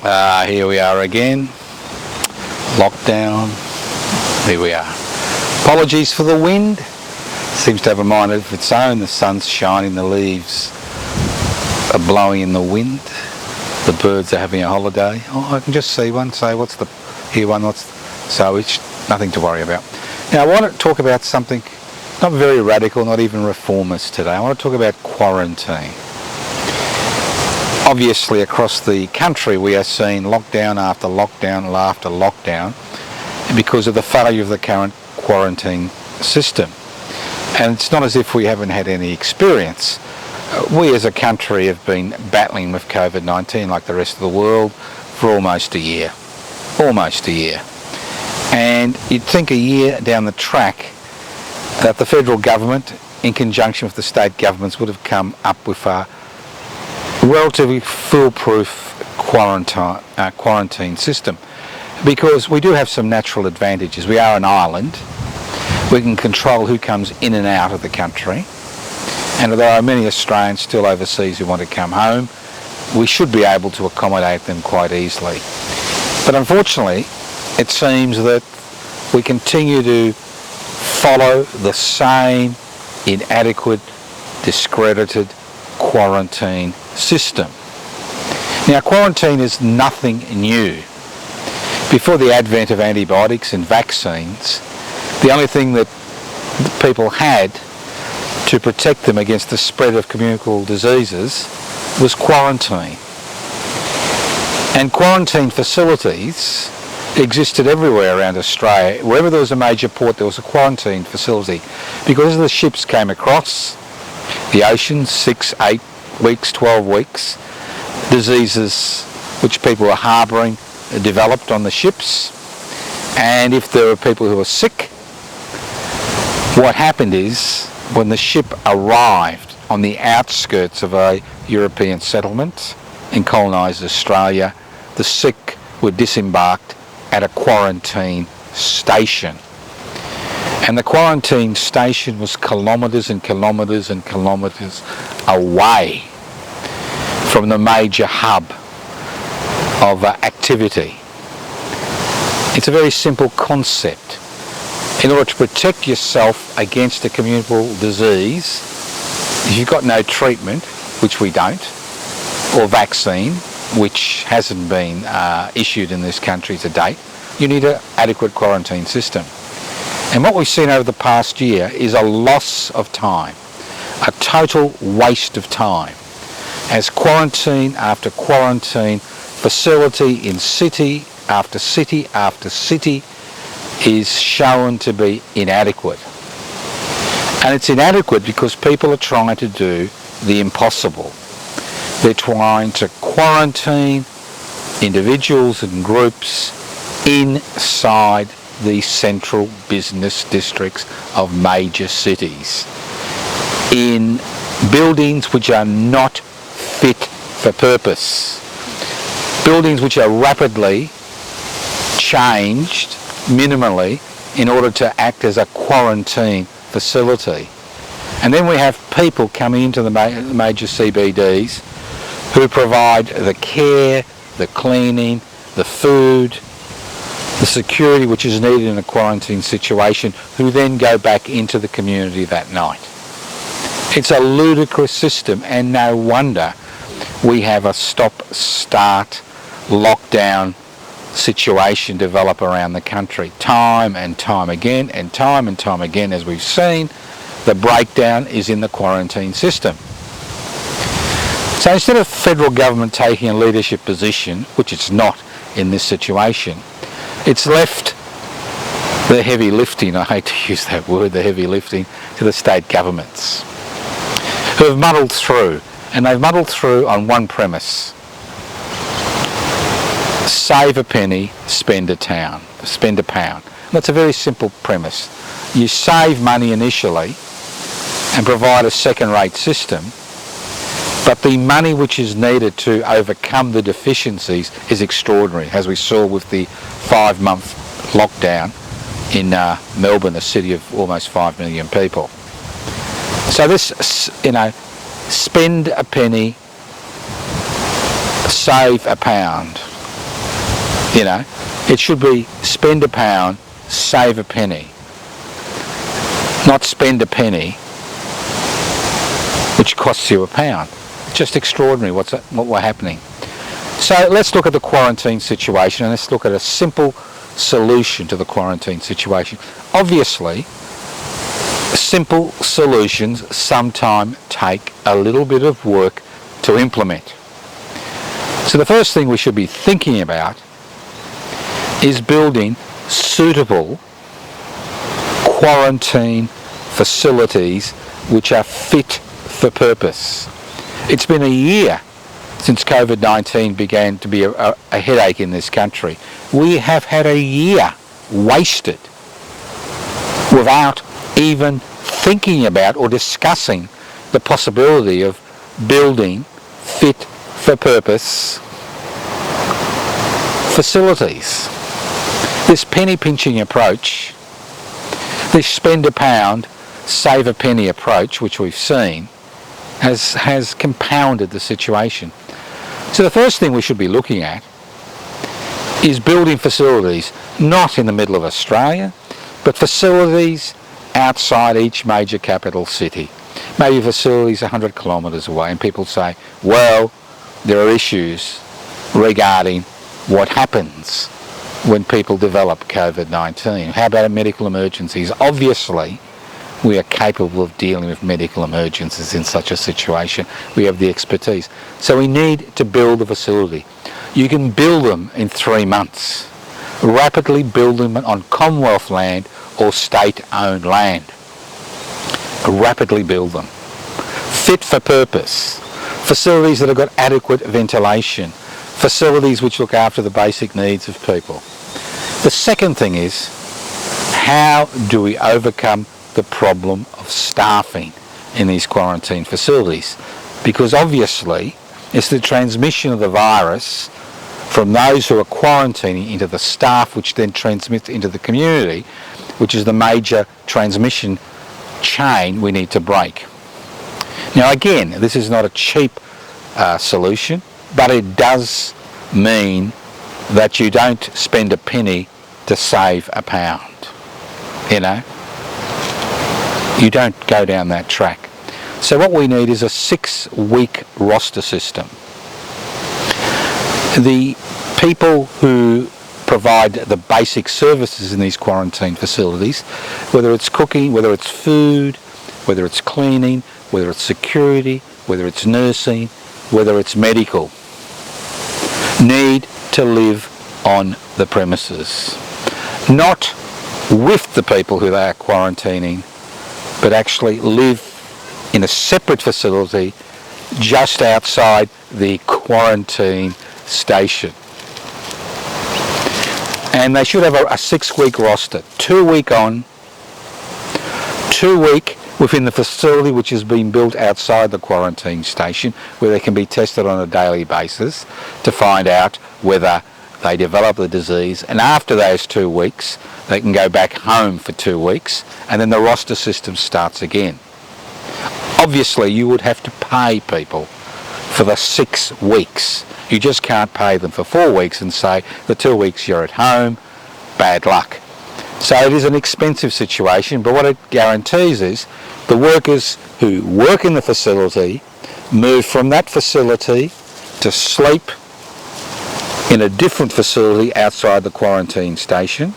Here we are again. Lockdown. Here we are. Apologies for the wind. Seems to have a mind of its own. The sun's shining, the leaves are blowing in the wind. The birds are having a holiday. Oh, I can just see one. So what's the here one? So it's nothing to worry about. Now I want to talk about something not very radical, not even reformist today. I want to talk about quarantine. Obviously across the country we are seeing lockdown after lockdown after lockdown because of the failure of the current quarantine system. And it's not as if we haven't had any experience. We as a country have been battling with COVID-19 like the rest of the world for almost a year. Almost a year. And you'd think a year down the track that the federal government in conjunction with the state governments would have come up with a relatively foolproof quarantine system, because we do have some natural advantages. We are an island. We can control who comes in and out of the country, and there are many Australians still overseas who want to come home. We should be able to accommodate them quite easily. But unfortunately, it seems that we continue to follow the same inadequate, discredited quarantine system. Now, quarantine is nothing new. Before the advent of antibiotics and vaccines, the only thing that people had to protect them against the spread of communicable diseases was quarantine. And quarantine facilities existed everywhere around Australia. Wherever there was a major port, there was a quarantine facility, because as the ships came across the ocean, 6, 8 weeks, 12 weeks, diseases which people were harbouring developed on the ships. And if there were people who were sick, what happened is, when the ship arrived on the outskirts of a European settlement in colonised Australia, the sick were disembarked at a quarantine station. And the quarantine station was kilometres and kilometres and kilometres away from the major hub of activity. It's a very simple concept. In order to protect yourself against a communicable disease, if you've got no treatment, which we don't, or vaccine, which hasn't been issued in this country to date, you need an adequate quarantine system. And what we've seen over the past year is a loss of time, a total waste of time, as quarantine after quarantine facility in city after city after city is shown to be inadequate. And it's inadequate because people are trying to do the impossible. They're trying to quarantine individuals and groups inside the central business districts of major cities, in buildings which are not fit for purpose, buildings which are rapidly changed minimally in order to act as a quarantine facility. And then we have people coming into the major CBDs who provide the care, the cleaning, the food, the security which is needed in a quarantine situation, who then go back into the community that night. It's a ludicrous system, and no wonder we have a stop-start lockdown situation develop around the country. Time and time again, and time again, as we've seen, the breakdown is in the quarantine system. So instead of federal government taking a leadership position, which it's not in this situation, it's left the heavy lifting, I hate to use that word, the heavy lifting, to the state governments, who have muddled through. And they've muddled through on one premise: save a penny, spend a pound. That's a very simple premise. You save money initially and provide a second-rate system, but the money which is needed to overcome the deficiencies is extraordinary, as we saw with the 5-month lockdown in Melbourne, a city of almost 5 million people. So this, spend a penny, save a pound. You know, it should be spend a pound, save a penny. Not spend a penny, which costs you a pound. It's just extraordinary what we're happening. So let's look at the quarantine situation, and let's look at a simple solution to the quarantine situation. Obviously, simple solutions sometimes take a little bit of work to implement. So the first thing we should be thinking about is building suitable quarantine facilities which are fit for purpose. It's been a year since COVID-19 began to be a headache in this country. We have had a year wasted without even thinking about or discussing the possibility of building fit for purpose facilities. This penny pinching approach, this spend a pound, save a penny approach, which we've seen, has compounded the situation. So the first thing we should be looking at is building facilities, not in the middle of Australia, but facilities outside each major capital city. Maybe facilities 100 kilometres away, and people say, well, there are issues regarding what happens when people develop COVID-19. How about medical emergencies? Obviously, we are capable of dealing with medical emergencies in such a situation. We have the expertise. So we need to build a facility. You can build them in 3 months. Rapidly build them on Commonwealth land or state-owned land. Rapidly build them. Fit for purpose. Facilities that have got adequate ventilation. Facilities which look after the basic needs of people. The second thing is, how do we overcome the problem of staffing in these quarantine facilities? Because obviously it's the transmission of the virus from those who are quarantining into the staff, which then transmits into the community, which is the major transmission chain we need to break. Now again, this is not a cheap solution, but it does mean that you don't spend a penny to save a pound. You know, you don't go down that track. So what we need is a 6-week roster system. The people who provide the basic services in these quarantine facilities, whether it's cooking, whether it's food, whether it's cleaning, whether it's security, whether it's nursing, whether it's medical, need to live on the premises. Not with the people who they are quarantining, but actually live in a separate facility just outside the quarantine station. And they should have a 6-week roster, 2 week on, 2 week within the facility which has been built outside the quarantine station, where they can be tested on a daily basis to find out whether they develop the disease, and after those 2 weeks they can go back home for 2 weeks, and then the roster system starts again. Obviously you would have to pay people for the 6 weeks. You just can't pay them for 4 weeks and say the 2 weeks you're at home, bad luck. So it is an expensive situation, but what it guarantees is the workers who work in the facility move from that facility to sleep in a different facility outside the quarantine station,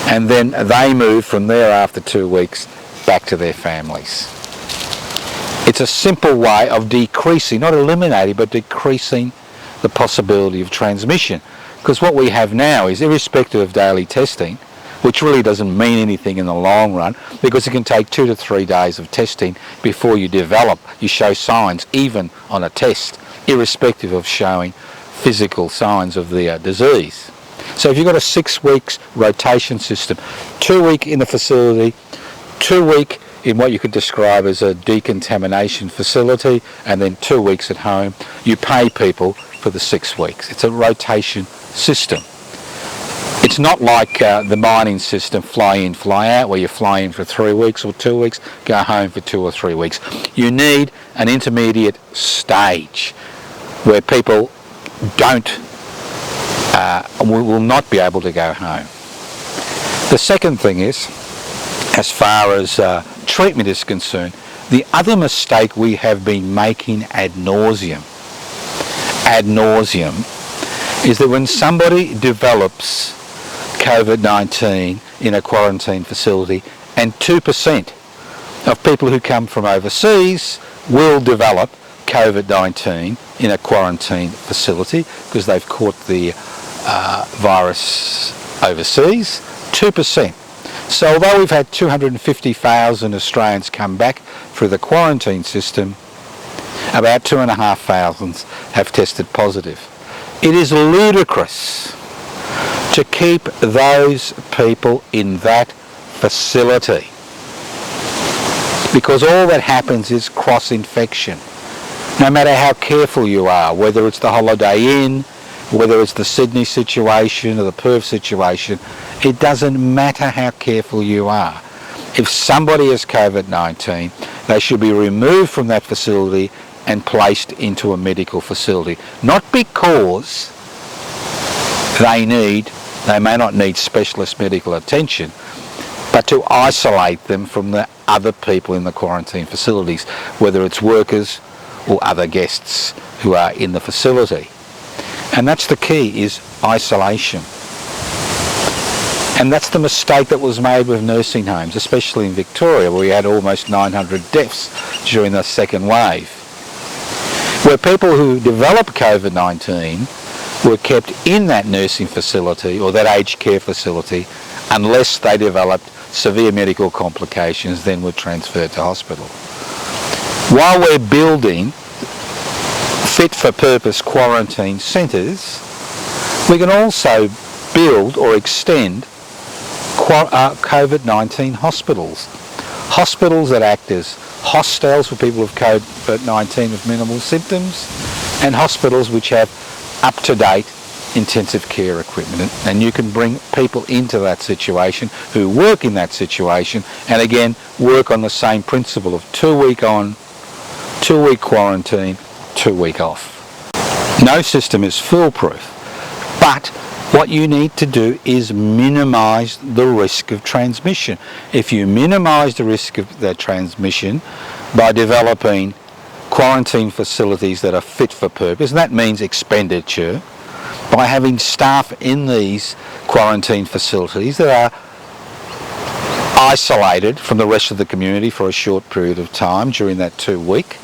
and then they move from there after 2 weeks back to their families. It's a simple way of decreasing, not eliminating, but decreasing the possibility of transmission. Because what we have now is, irrespective of daily testing, which really doesn't mean anything in the long run, because it can take 2 to 3 days of testing before you show signs, even on a test, irrespective of showing physical signs of the disease. So if you've got a 6 weeks rotation system, 2 week in the facility, 2 week in what you could describe as a decontamination facility, and then 2 weeks at home, you pay people for the 6 weeks. It's a rotation system. It's not like the mining system, fly in, fly out, where you fly in for 3 weeks or 2 weeks, go home for 2 or 3 weeks. You need an intermediate stage where people don't we will not be able to go home. The second thing is, as far as treatment is concerned, the other mistake we have been making ad nauseum is that when somebody develops COVID-19 in a quarantine facility, and 2% of people who come from overseas will develop COVID-19 in a quarantine facility because they've caught the virus overseas, 2%. So although we've had 250,000 Australians come back through the quarantine system, about 2,500 have tested positive. It is ludicrous to keep those people in that facility, because all that happens is cross-infection. No matter how careful you are, whether it's the Holiday Inn, whether it's the Sydney situation or the Perth situation, it doesn't matter how careful you are. If somebody has COVID-19, they should be removed from that facility and placed into a medical facility. Not because they may not need specialist medical attention, but to isolate them from the other people in the quarantine facilities, whether it's workers or other guests who are in the facility. And that's the key, is isolation. And that's the mistake that was made with nursing homes, especially in Victoria, where we had almost 900 deaths during the second wave, where people who developed COVID-19 were kept in that nursing facility or that aged care facility unless they developed severe medical complications, then were transferred to hospital. While we're building fit-for-purpose quarantine centres, we can also build or extend COVID-19 hospitals. Hospitals that act as hostels for people with COVID-19 with minimal symptoms, and hospitals which have up-to-date intensive care equipment. And you can bring people into that situation who work in that situation, and again work on the same principle of 2 week on, 2 week quarantine, 2 week off. No system is foolproof, but what you need to do is minimise the risk of transmission. If you minimise the risk of that transmission by developing quarantine facilities that are fit for purpose, and that means expenditure, by having staff in these quarantine facilities that are isolated from the rest of the community for a short period of time during that 2 week,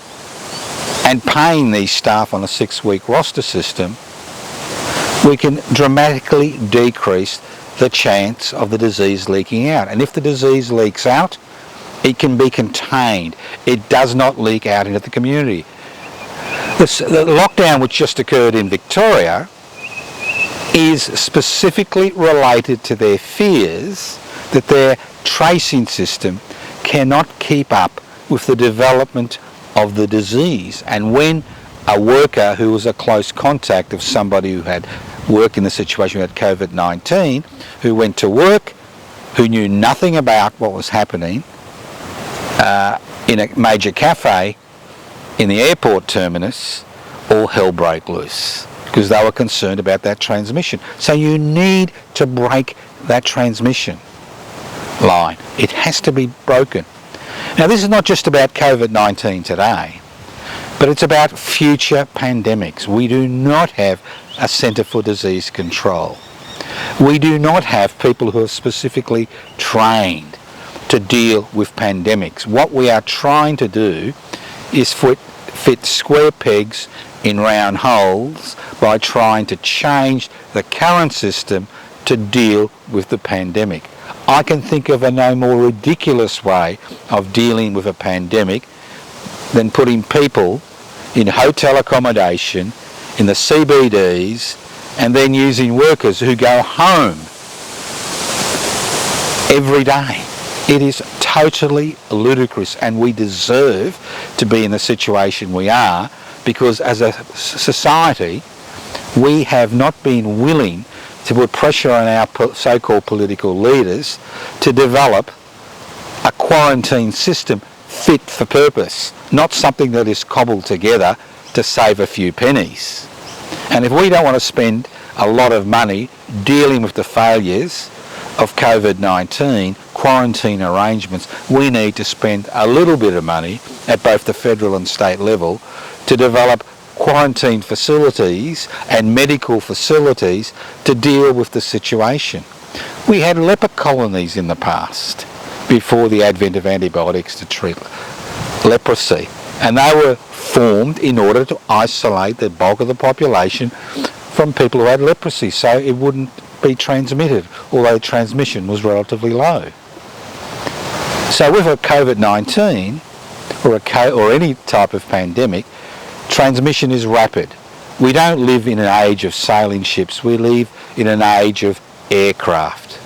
and paying these staff on a 6 week roster system, we can dramatically decrease the chance of the disease leaking out. And if the disease leaks out, it can be contained. It does not leak out into the community. The lockdown which just occurred in Victoria is specifically related to their fears that their tracing system cannot keep up with the development of the disease. And when a worker who was a close contact of somebody who had worked in the situation who had COVID-19, who went to work, who knew nothing about what was happening in a major cafe in the airport terminus, all hell broke loose because they were concerned about that transmission. So you need to break that transmission line. It has to be broken. Now, this is not just about COVID-19 today, but it's about future pandemics. We do not have a Centre for Disease Control. We do not have people who are specifically trained to deal with pandemics. What we are trying to do is fit square pegs in round holes by trying to change the current system to deal with the pandemic. I can think of a no more ridiculous way of dealing with a pandemic than putting people in hotel accommodation in the CBDs and then using workers who go home every day. It is totally ludicrous, and we deserve to be in the situation we are because as a society we have not been willing to put pressure on our so-called political leaders to develop a quarantine system fit for purpose, not something that is cobbled together to save a few pennies. And if we don't want to spend a lot of money dealing with the failures of COVID-19 quarantine arrangements, we need to spend a little bit of money at both the federal and state level to develop quarantine facilities and medical facilities to deal with the situation. We had leper colonies in the past before the advent of antibiotics to treat leprosy, and they were formed in order to isolate the bulk of the population from people who had leprosy so it wouldn't be transmitted, although transmission was relatively low. So with a COVID-19 or any type of pandemic, transmission is rapid. We don't live in an age of sailing ships, we live in an age of aircraft.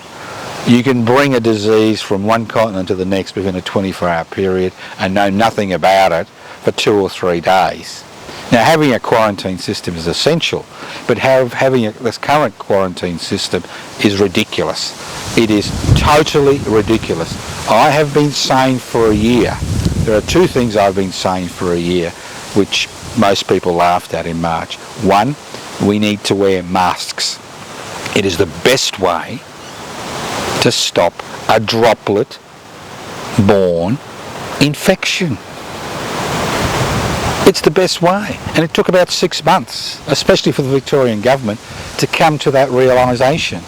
You can bring a disease from one continent to the next within a 24-hour period and know nothing about it for 2 or 3 days. Now, having a quarantine system is essential, but having this current quarantine system is ridiculous. It is totally ridiculous. I have been saying for a year, there are 2 things I've been saying for a year, which most people laughed at in March. 1, we need to wear masks. It is the best way to stop a droplet-borne infection. It's the best way, and it took about 6 months, especially for the Victorian government, to come to that realisation.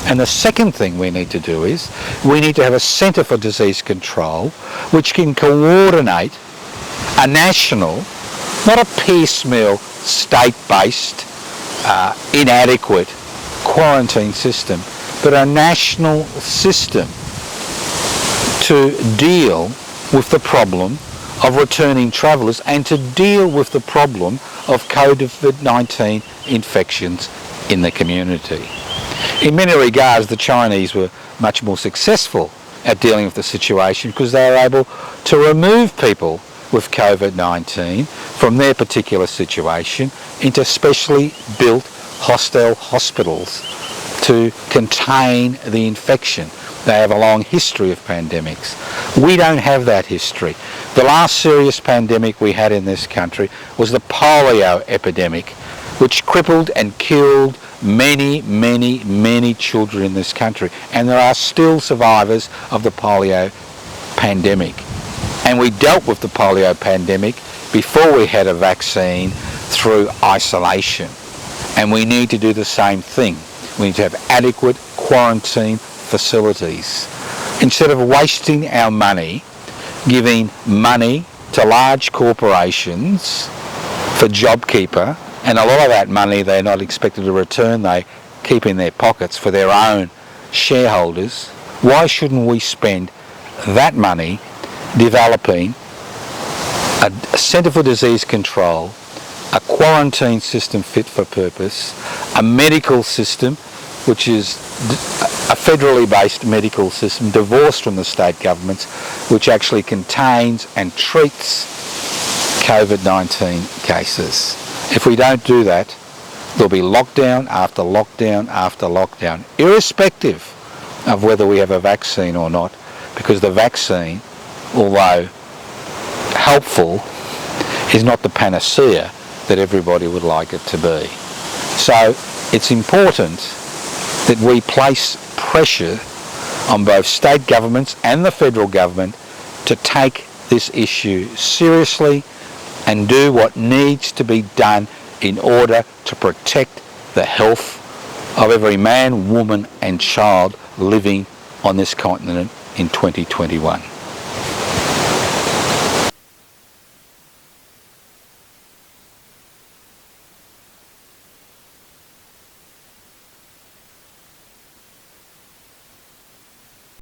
And the second thing we need to do is we need to have a Centre for Disease Control which can coordinate a national, not a piecemeal, state-based, inadequate quarantine system, but a national system to deal with the problem of returning travellers and to deal with the problem of COVID-19 infections in the community. In many regards, the Chinese were much more successful at dealing with the situation because they were able to remove people with COVID-19 from their particular situation into specially built hostile hospitals to contain the infection. They have a long history of pandemics. We don't have that history. The last serious pandemic we had in this country was the polio epidemic, which crippled and killed many, many, many children in this country. And there are still survivors of the polio pandemic. And we dealt with the polio pandemic before we had a vaccine through isolation. And we need to do the same thing. We need to have adequate quarantine facilities. Instead of wasting our money giving money to large corporations for JobKeeper, and a lot of that money they're not expected to return, they keep in their pockets for their own shareholders, why shouldn't we spend that money developing a Centre for Disease Control, a quarantine system fit for purpose, a medical system which is a federally based medical system divorced from the state governments, which actually contains and treats COVID-19 cases. If we don't do that, there'll be lockdown after lockdown after lockdown, irrespective of whether we have a vaccine or not, because the vaccine, although helpful, is not the panacea that everybody would like it to be. So it's important that we place pressure on both state governments and the federal government to take this issue seriously and do what needs to be done in order to protect the health of every man, woman and child living on this continent in 2021.